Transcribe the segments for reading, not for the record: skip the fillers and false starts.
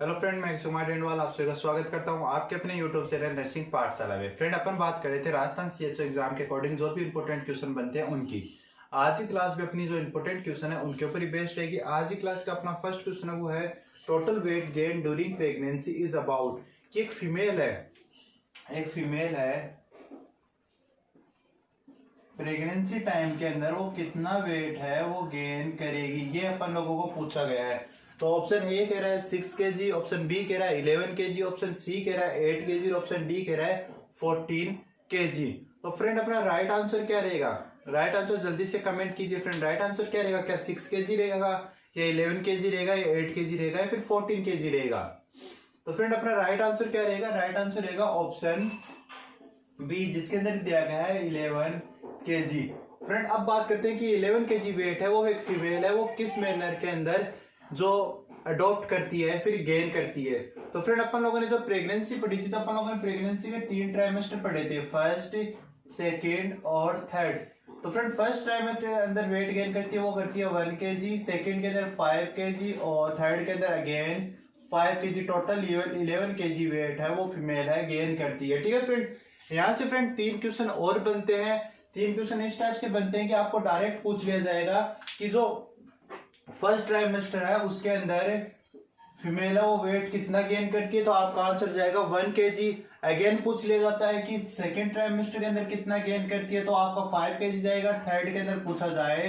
Hello friend, मैं सुमार डेंडवाल आप सभी का स्वागत करता हूं आपके अपने यूट्यूब चैनल नर्सिंग पाठशाला में। फ्रेंड, अपन बात कर रहे थे राजस्थान सीएचओ एग्जाम के अकॉर्डिंग जो भी इंपॉर्टेंट क्वेश्चन बनते हैं उनकी। आज की क्लास में अपनी जो इंपॉर्टेंट क्वेश्चन है उनके ऊपर ही बेस्ड रहेगी। आज की क्लास का अपना फर्स्ट क्वेश्चन है वो है total weight gain during pregnancy is about. कि एक फीमेल है प्रेगनेंसी टाइम के अंदर वो कितना वेट है वो गेन करेगी, ये अपन लोगों को पूछा गया है। तो ऑप्शन ए कह रहा है 6 kg, ऑप्शन बी कह रहा है 11 kg, ऑप्शन सी कह रहा है 8 kg, ऑप्शन डी कह रहा है 14 kg। तो फ्रेंड अपना राइट आंसर क्या रहेगा? राइट आंसर जल्दी से कमेंट कीजिए फ्रेंड। राइट आंसर क्या रहेगा? क्या 6 kg रहेगा या 11 kg रहेगा या 8 kg रहेगा या फिर 14 kg रहेगा? तो फ्रेंड अपना राइट आंसर क्या रहेगा? राइट आंसर रहेगा ऑप्शन बी, जिसके अंदर दिया गया है 11 kg। फ्रेंड अब बात करते हैं कि 11 kg वेट है वो एक फीमेल है, वो किस मैनर के अंदर जो अडॉप्ट करती है फिर गेन करती है। तो फ्रेंड अपन लोगों ने जो प्रेगनेंसी पढ़ी थी तो अपन लोगों ने प्रेगनेंसी के 3 ट्राइमेस्टर पढ़े थे, फर्स्ट, सेकेंड और थर्ड। तो फ्रेंड फर्स्ट ट्राइमेस्टर के अंदर वेट गेन करती है वो करती है 1 kg, सेकेंड के अंदर 5 kg और थर्ड के अंदर again 5 kg। Total 11 kg weight है वो फीमेल है गेन करती है। ठीक है फ्रेंड, यहाँ से फ्रेंड 3 क्वेश्चन और बनते हैं। 3 क्वेश्चन इस टाइप से बनते हैं कि आपको डायरेक्ट पूछ लिया जाएगा कि जो फर्स्ट ट्राइमेस्टर है उसके अंदर फीमेल है वो वेट कितना गेन करती है, तो आपका आंसर जाएगा 1 kg। अगेन पूछ लिया जाता है कि सेकेंड ट्राइमेस्टर के अंदर कितना गेन करती है, तो आपका 5 kg जाएगा। थर्ड के अंदर पूछा जाए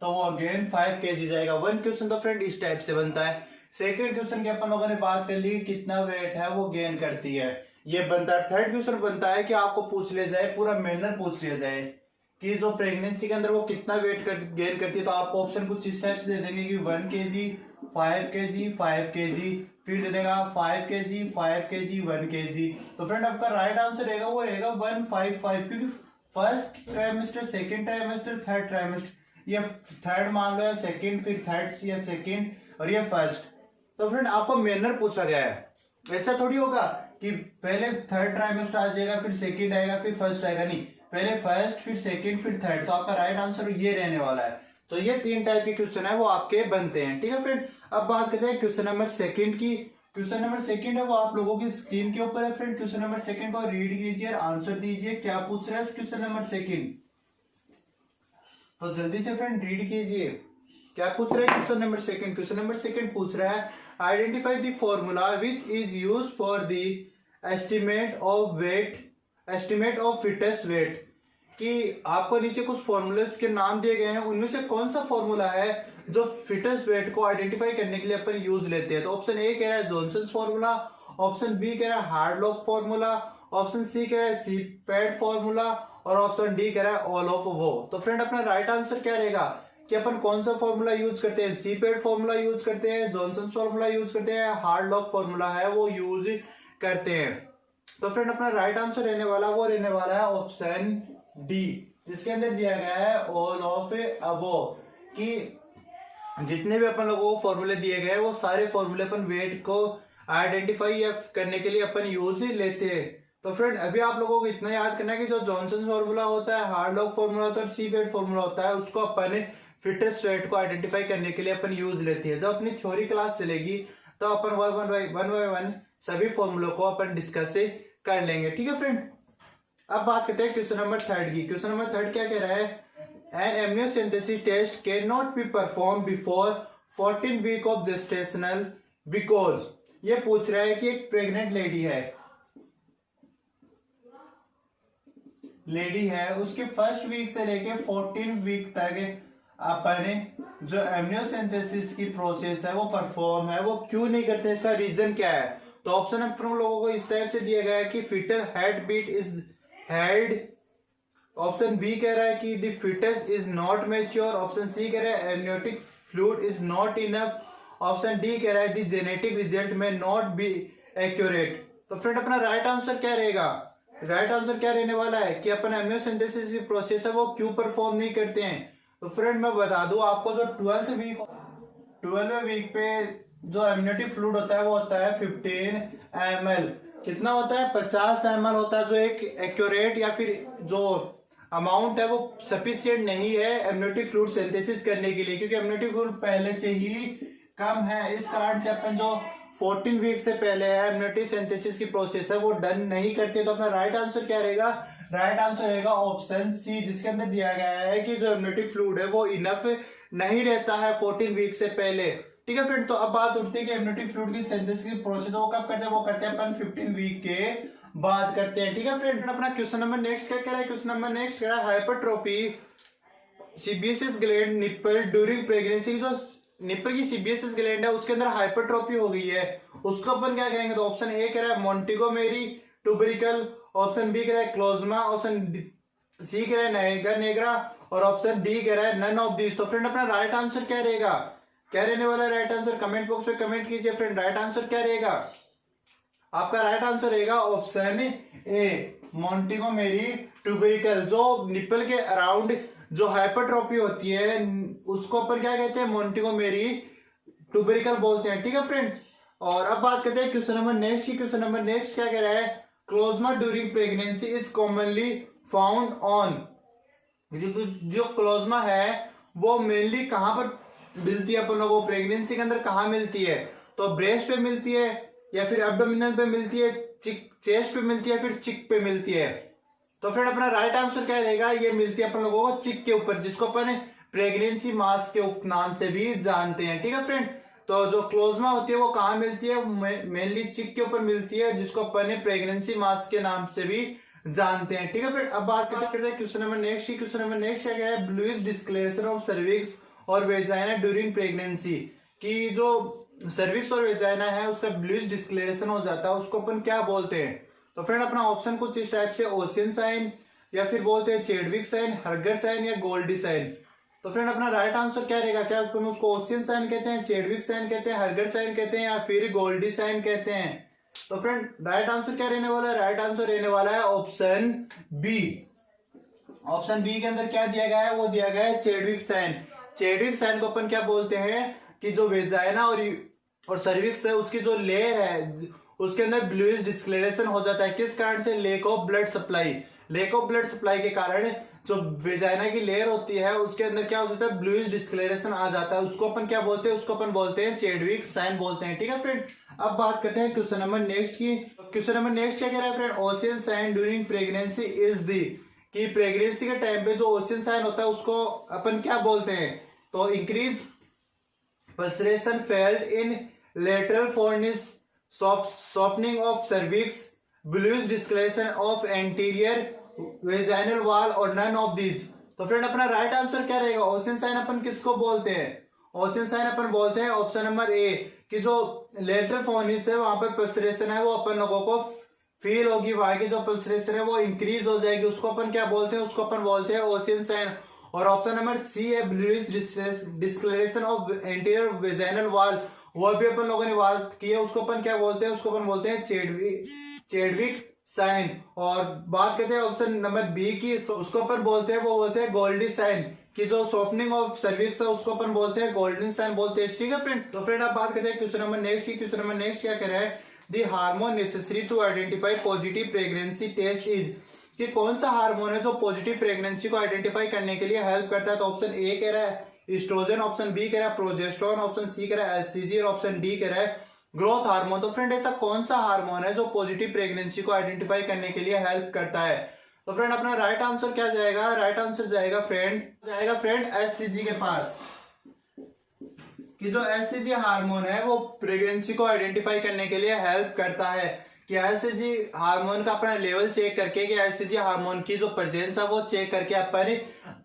तो वो अगेन 5 kg जाएगा। 1 क्वेश्चन तो फ्रेंड इस टाइप से बनता है। सेकेंड क्वेश्चन की अपन लोगों ने बात कर ली कितना वेट है वो गेन करती है, ये बनता है। थर्ड क्वेश्चन बनता है कि आपको पूछ लिया जाए, पूरा मैनर पूछ लिया जाए कि जो प्रेगनेंसी के अंदर वो कितना वेट गेन करती है, तो आपको ऑप्शन कुछ इस टाइप से दे देंगे कि 1 kg, 5 kg, 5 kg, फिर दे देगा 5 kg, 5 kg, 1 kg। तो फ्रेंड आपका राइट आंसर रहेगा वो रहेगा 155, क्योंकि first trimester, second trimester, third trimester, ये थर्ड मान लो या सेकेंड, फिर थर्ड या सेकेंड और ये फर्स्ट। तो फ्रेंड आपको मैनर पूछा गया है, ऐसा थोड़ी होगा कि पहले थर्ड ट्राइमेस्टर आ जाएगा फिर सेकेंड आएगा फिर फर्स्ट आएगा, नहीं, पहले फर्स्ट फिर सेकंड फिर थर्ड। तो आपका राइट आंसर ये रहने वाला है। तो ये 3 टाइप के क्वेश्चन है वो आपके बनते हैं। ठीक है फ्रेंड, अब बात करते हैं क्वेश्चन नंबर सेकंड की। क्वेश्चन नंबर सेकंड है वो आप लोगों की स्क्रीन के ऊपर है फ्रेंड। क्वेश्चन नंबर सेकंड को रीड कीजिए और आंसर दीजिए क्या पूछ रहा है क्वेश्चन नंबर सेकंड। तो जल्दी से फ्रेंड रीड कीजिए क्या पूछ रहा है question number second. Question number second पूछ रहा है identify the formula which is used for the estimate of fittest weight. कि आपको नीचे कुछ फॉर्मूलेस के नाम दिए गए हैं, उनमें से कौन सा फॉर्मूला है जो फिटेस्ट वेट को आइडेंटिफाई करने के लिए अपन यूज लेते हैं। तो ऑप्शन ए कह रहा है जॉनसन्स फॉर्मूला, ऑप्शन बी कह रहा है हार्डलॉक फॉर्मूला, ऑप्शन सी कह रहा है सीपैड फॉर्मूला और ऑप्शन डी कह रहा है ऑल ऑफ वो। तो फ्रेंड अपना राइट आंसर क्या रहेगा कि अपन कौन सा फॉर्मूला यूज करते हैं? सीपैड फॉर्मूला यूज करते हैं, जॉनसन्स फॉर्मूला यूज करते हैं, हार्डलॉक फॉर्मूला है वो यूज करते हैं। तो फ्रेंड अपना राइट आंसर रहने वाला है ऑप्शन डी, जिसके अंदर दिया गया है ऑल ऑफ अबोव। कि जितने भी अपन लोगों को फॉर्मूले दिए गए हैं वो सारे फॉर्मूले अपन वेट को आइडेंटिफाई करने के लिए अपन यूज लेते हैं। तो फ्रेंड अभी आप लोगों को इतना याद करना है कि जो जॉनसन फॉर्मूला होता है, हार्डलॉक फॉर्मूला होता है और सीपैड फॉर्मूला होता है, उसको अपन फिटेस्ट वेट को आइडेंटिफाई करने के लिए अपन यूज लेते हैं। जब अपनी थ्योरी क्लास चलेगी तो अपन वन बाय वन सभी फॉर्मूलों को अपन डिस्कस कर लेंगे। ठीक है फ्रेंड, अब बात करते हैं क्वेश्चन नंबर थर्ड की। क्वेश्चन नंबर थर्ड क्या कह रहा है? An amniocentesis test can not be perform before 14 week of gestational because. ये पूछ रहा है कि एक प्रेग्नेंट लेडी है उसके फर्स्ट वीक से लेके 14 वीक तक अपन जो एमनियोसिंथेसिस की प्रोसेस है वो परफॉर्म है वो क्यों नहीं करते, इसका रीजन क्या है? तो ऑप्शन अपन लोगों को इस टाइप से दिया गया है कि foetal heart beat is held, option B कह रहा है कि the fittest is not mature, option C कह रहा है amniotic fluid is not enough, option D कह रहा है the genetic result may not be accurate. तो फ्रेंड अपना राइट आंसर क्या रहेगा? राइट आंसर क्या रहने वाला है कि अपन एमनियोसिंथेसिस की प्रोसेस है वो क्यों परफॉर्म नहीं करते हैं। तो फ्रेंड मैं बता दूं आपको, जो 12वें वीक पे जो एमनियोटिक फ्लूइड होता है वो होता है 15 ml। कितना होता है? 50 ml होता है, जो एक एक्यूरेट या फिर जो अमाउंट है वो सफिशिएंट नहीं है एमनियोटिक फ्लूइड सिंथेसिस करने के लिए, क्योंकि एमनियोटिक फ्लूइड पहले से ही कम है। इस कारण से अपन जो 14 वीक से पहले है एम्नियोटिक सिंथेसिस की प्रोसेस है वो डन नहीं करते, तो अपना राइट आंसर क्या रहेगा? राइट आंसर रहेगा ऑप्शन सी, जिसके अंदर दिया गया है कि जो एम्नियोटिक फ्लूइड है वो इनफ नहीं रहता है 14 वीक से पहले। ठीक है फ्रेंड, तो अब बात उठती है कि एम्नियोटिक फ्लूइड की सिंथेसिस की प्रोसेस वो कब करते हैं? वो करते हैं अपन 15 वीक के बाद करते हैं। ठीक है फ्रेंड, अपना क्वेश्चन नंबर नेक्स्ट क्या कह रहा है? क्वेश्चन नंबर नेक्स्ट कह रहा है hypertrophy sebaceous gland nipple during pregnancy. जो निप्पल की सीबीएसएस ग्लैंड है उसके अंदर हाइपरट्रोफी हो गई है, उसको अपन क्या करेंगे? तो ऑप्शन ए कह रहा है मोंटिगोमेरी ट्यूबरिकल, ऑप्शन बी कह रहा है क्लोजमा, ऑप्शन सी कह रहा है नाइगर नेग्रा और ऑप्शन डी कह रहा है नन ऑफ दिस। तो फ्रेंड अपना राइट आंसर क्या रहेगा? क्या रहने वाला है राइट आंसर? कमेंट बॉक्स में कमेंट कीजिए फ्रेंड, राइट आंसर क्या रहेगा? आपका राइट आंसर रहेगा ऑप्शन ए मोंटिगोमेरी ट्यूबरिकल। जो निप्पल के अराउंड जो हाइपरट्रोफी होती है उसको अपन क्या कहते हैं? मोंटिगोमेरी ट्यूबरिकल बोलते हैं। ठीक है फ्रेंड, और अब बात करते हैं क्वेश्चन नंबर नेक्स्ट की। क्वेश्चन नंबर नेक्स्ट क्या कह रहा है? Chloasma during pregnancy is commonly found on. जो क्लोजमा है वो मेनली कहां पर मिलती है अपन लोगों को? प्रेगनेंसी के अंदर कहां मिलती है? तो ब्रेस्ट पे मिलती है या फिर एब्डोमिनल पे मिलती है, चेस्ट पे मिलती है, फिर चिक पे मिलती है। तो फ्रेंड अपना राइट आंसर क्या रहेगा? ये मिलती है अपन लोगों को चिक के ऊपर, जिसको अपन प्रेगनेंसी मास के उपनाम से भी जानते हैं। ठीक है फ्रेंड, तो जो क्लोजमा होती है वो कहाँ मिलती है? मेनली चिक के ऊपर मिलती है, जिसको अपन प्रेगनेंसी मास के नाम से भी जानते हैं। ठीक है फ्रेंड, अब बात करते हैं क्वेश्चन नंबर नेक्स्ट की। क्वेश्चन नंबर नेक्स्ट क्या है? ब्लूइश डिस्कलरेशन ऑफ सर्विक्स और वेजाइना ड्यूरिंग प्रेगनेंसी। की जो सर्विक्स और वेजाइना है उसका ब्लूइश डिस्कलरेशन हो जाता है, उसको अपन क्या बोलते हैं? तो फ्रेंड अपना ऑप्शन कुछ इस टाइप से ओशियन साइन, या फिर बोलते हैं चेडविक साइन, हर्गर साइन या गोल्डी साइन। तो फ्रेंड अपना राइट आंसर क्या रहेगा? क्या अपन उसको ओशियन साइन कहते हैं, चेडविक साइन कहते हैं, हर्गर साइन कहते हैं या फिर गोल्डी साइन कहते हैं? तो फ्रेंड राइट आंसर क्या रहने वाला है? राइट आंसर रहने वाला है ऑप्शन बी। ऑप्शन बी के अंदर क्या दिया गया है? वो दिया गया है चेडविक साइन। चेडविक साइन को अपन क्या बोलते हैं कि जो वेजाइना और सर्विक्स है उसकी जो लेयर है उसके अंदर ब्लूइश डिस्कलरेशन हो जाता है। किस कारण से? Lake of blood supply. Lake of blood supply के कारण जो वेजाइना की लेयर होती है उसके अंदर क्या हो जाता है? ब्लूइश डिस्कलरेशन आ जाता है, उसको अपन क्या बोलते हैं? उसको अपन बोलते हैं चेडविक साइन बोलते हैं। ठीक है फ्रेंड, अब बात करते हैं क्वेश्चन नंबर नेक्स्ट की। क्वेश्चन नंबर नेक्स्ट क्या कह रहा है friend? Ocean sign during pregnancy is the. कि प्रेगनेंसी के टाइम पे जो ओशियन साइन होता है उसको अपन क्या बोलते हैं? तो increase pulsation felt in lateral fornix, softening of cervix, bluish discoloration of anterior vaginal wall और none of these। तो फ्रेंड अपना राइट आंसर क्या रहेगा? ओशियन साइन अपन किसको बोलते हैं? ओशियन साइन अपन बोलते हैं ऑप्शन नंबर ए कि जो लेटरल फोर्निस है वहां पर पल्सरेशन है वो अपन लोगों को फील होगी, वहां की जो पल्सरेशन है वो इंक्रीज हो जाएगी, उसको अपन क्या बोलते हैं? उसको अपन बोलते हैं ओशियन साइन। और ऑप्शन नंबर सी है bluish discolouration of anterior vaginal wall, वो भी अपन लोगों ने बात की है, उसको अपन क्या बोलते हैं? उसको अपन बोलते हैं चेडविक साइन। और बात करते हैं ऑप्शन नंबर बी की, तो उसको अपन बोलते हैं, वो बोलते हैं गोल्डी साइन। कि जो सॉफ्टनिंग ऑफ सर्विक्स है उसको अपन बोलते हैं गोल्डन साइन बोलते हैं। ठीक है फ्रेंड, तो फ्रेंड आप बात करते हैं क्वेश्चन नंबर नेक्स्ट की। क्वेश्चन नंबर नेक्स्ट क्या कह रहा है? The hormone necessary to identify positive pregnancy test is. कि कौन सा हार्मोन है जो पॉजिटिव प्रेगनेंसी को आइडेंटिफाई करने के लिए हेल्प करता है? तो ऑप्शन ए कह रहा है एस्ट्रोजन, ऑप्शन बी कह रहा है प्रोजेस्टेरोन, ऑप्शन सी कह रहा है एचसीजी और ऑप्शन डी कह रहा है ग्रोथ हार्मोन। तो फ्रेंड ऐसा कौन सा हार्मोन है जो पॉजिटिव प्रेगनेंसी को आइडेंटिफाई करने के लिए हेल्प करता है? तो फ्रेंड अपना राइट आंसर क्या जाएगा? राइट आंसर जाएगा फ्रेंड एचसीजी के पास। कि जो एचसीजी हार्मोन है वो प्रेगनेंसी को आइडेंटिफाई करने के लिए हेल्प करता है। कि एचसीजी हार्मोन का अपना लेवल चेक करके कि एचसीजी हार्मोन की जो प्रेजेंस है वो चेक करके अपन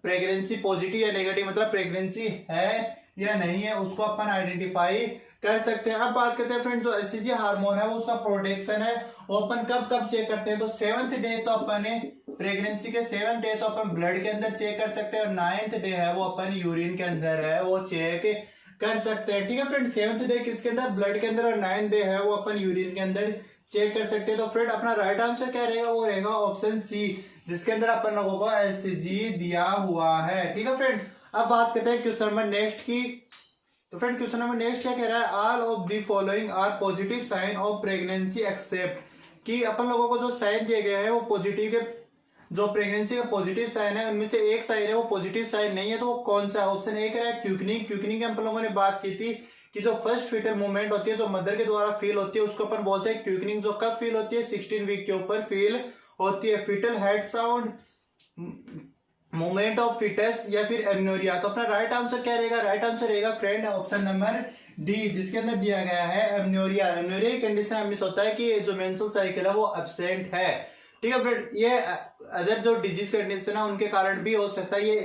प्रेगनेंसी पॉजिटिव या नेगेटिव मतलब प्रेगनेंसी है या नहीं है उसको अपन आइडेंटिफाई कर सकते हैं। अब बात करते हैं फ्रेंड जो एचसीजी हार्मोन है वो उसका प्रोटेक्शन है वो अपन कब कब चेक करते हैं? तो 7th डे तो अपन प्रेगनेंसी के 7th डे तो अपन ब्लड के अंदर चेक कर सकते हैं और 9th डे है वो अपन यूरिन के अंदर है वो चेक कर सकते हैं। ठीक है फ्रेंड, 7th डे किसके अंदर? ब्लड के अंदर और 9th डे है वो अपन यूरिन के अंदर चेक कर सकते हैं। तो फ्रेंड अपना राइट आंसर क्या रहेगा? वो रहेगा ऑप्शन सी, जिसके अंदर अपन लोगों को एचसीजी दिया हुआ है। ठीक है फ्रेंड, अब बात करते हैं क्वेश्चन नंबर नेक्स्ट की। तो फ्रेंड क्वेश्चन नंबर नेक्स्ट क्या कह रहा है? All of the following are positive sign of pregnancy except. कि अपन लोगों को जो साइन दिए गए हैं वो पॉजिटिव के जो प्रेगनेंसी का पॉजिटिव साइन है उनमें से एक साइन है वो पॉजिटिव साइन नहीं है, तो वो कौन सा है? ऑप्शन ए कह रहा है क्यूकनिंग। क्यूकनिंग की अपन लोगों ने बात की थी कि जो फर्स्ट फीटल मूवमेंट होती है जो मदर के द्वारा फील होती है उसको अपन बोलते हैं क्विकनिंग, जो कब फील होती है 16 वीक के ऊपर फील होती है। Fetal head sound, movement of fetus या फिर एमनोरिया। तो अपना राइट आंसर क्या रहेगा? राइट आंसर रहेगा फ्रेंड ऑप्शन नंबर डी, जिसके अंदर दिया गया है एमनोरिया। एमनोरिया की कंडीशन हमें होता है कि जो मेंस्ट्रुअल साइकिल है वो एब्सेंट है। ठीक है फ्रेंड, ये अदर जो डिजीज कंडीशन है उनके कारण भी हो सकता है, ये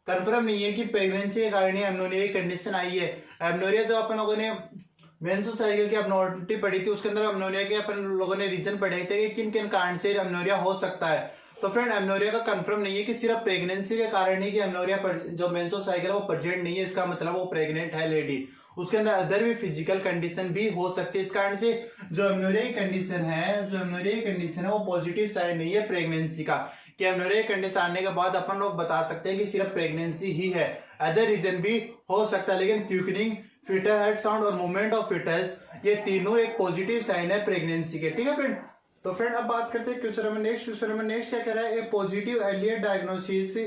कंफर्म नहीं है कि प्रेगनेंसी के कारण ही एमनोरिया की कंडीशन आई है। एमनोरिया जो अपन लोगों ने मेंस्ट्रुअल साइकिल की एब्नॉर्मलिटी पढ़ी थी उसके अंदर एमनोरिया के अपन लोगों ने रीजन पढ़े थे कि किन किन कारण से एमनोरिया हो सकता है। तो फ्रेंड एमनोरिया का कंफर्म नहीं है कि सिर्फ प्रेगनेंसी के कारण ही कि एमनोरिया जो मेंस्ट्रुअल साइकिल है वो प्रेजेंट नहीं है, इसका मतलब वो प्रेग्नेंट है लेडी। उसके अंदर अदर भी फिजिकल कंडीशन भी हो सकती है। इस कारण से जो एमनोरिया की कंडीशन है वो पॉजिटिव साइन नहीं है प्रेगनेंसी का, कि एमनोरिया की कंडीशन आने के बाद अपन लोग बता सकते हैं कि सिर्फ प्रेगनेंसी ही है, अदर रीजन भी हो सकता है। लेकिन क्विकनिंग, फीटल हेड साउंड और मूवमेंट ऑफ फिटस, ये तीनों एक पॉजिटिव साइन है प्रेगनेंसी के। ठीक है फ्रेंड, तो फ्रेंड अब बात करते हैं question number next. Question number next क्या कह रहा है? A positive earlier diagnosis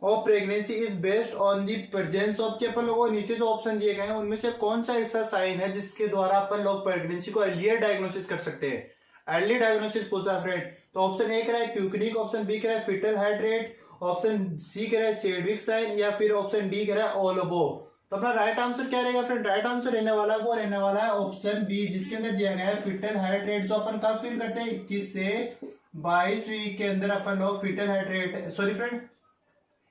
of pregnancy is based on the presence of, के अपन लोगों को नीचे जो ऑप्शन दिए गए हैं उनमें से कौन सा ऐसा साइन है जिसके द्वारा अपन लोग प्रेगनेंसी को अर्लियर डायग्नोसिस कर सकते हैं? अर्ली डायग्नोसिस पूछा फ्रेंड, तो ऑप्शन ए कह रहा है क्विकनिंग, ऑप्शन बी कह रहा है fetal heart rate, option C कह रहा है चेडविक साइन या फिर ऑप्शन डी कह रहा है ऑल अबोव। तो अपना राइट आंसर क्या रहेगा फ्रेंड? राइट आंसर रहने वाला है वो रहने वाला है ऑप्शन बी, जिसके अंदर दिया गया है फीटल हार्ट रेट, जो अपन कब फील करते हैं 21 से 22 वीक के अंदर अपन लोग fetal heart rate, sorry friend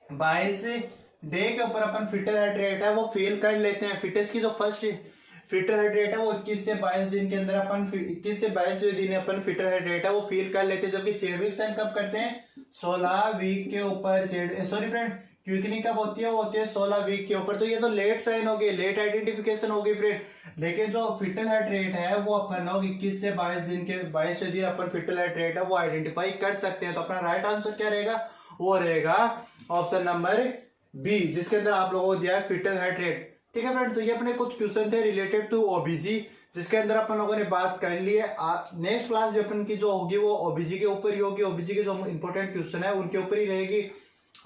22 day के ऊपर अपन फीटल हार्ट रेट है वो फील कर लेते हैं। फिटस की जो फर्स्ट फीटल हार्ट रेट है वो 21 से 22 दिन के अंदर अपन 21 से 22वें दिन अपन फीटल हार्ट रेट है वो फील कर लेते हैं, जबकि चेडविक साइन कब करते हैं? 16 वीक के ऊपर। सॉरी फ्रेंड, क्विकनिंग कब होती है? वो होती है 16 वीक के ऊपर। तो ये तो लेट साइन होगी, लेट आइडेंटिफिकेशन होगी फ्रेंड। लेकिन जो फीटल हार्ट रेट है वो अपन लोग 21 से 22 दिन के 22वें दिन अपन फीटल हार्ट रेट है वो आइडेंटिफाई कर सकते हैं। तो अपना राइट आंसर क्या रहेगा? वो रहेगा ऑप्शन नंबर बी, जिसके अंदर आप लोगों को दिया है फीटल हार्ट रेट। ठीक है फ्रेंड, तो ये अपने कुछ क्वेश्चन थे रिलेटेड टू ओबीजी, जिसके अंदर अपन लोगों ने बात कर ली है। नेक्स्ट क्लास भी अपन की जो होगी वो ओबीजी के ऊपर ही होगी, ओबीजी के जो इंपॉर्टेंट क्वेश्चन है उनके ऊपर ही रहेगी।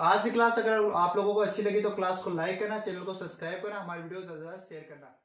आज की क्लास अगर आप लोगों को अच्छी लगी तो क्लास को लाइक करना, चैनल को सब्सक्राइब करना, हमारी वीडियो ज्यादा से ज्यादा शेयर करना।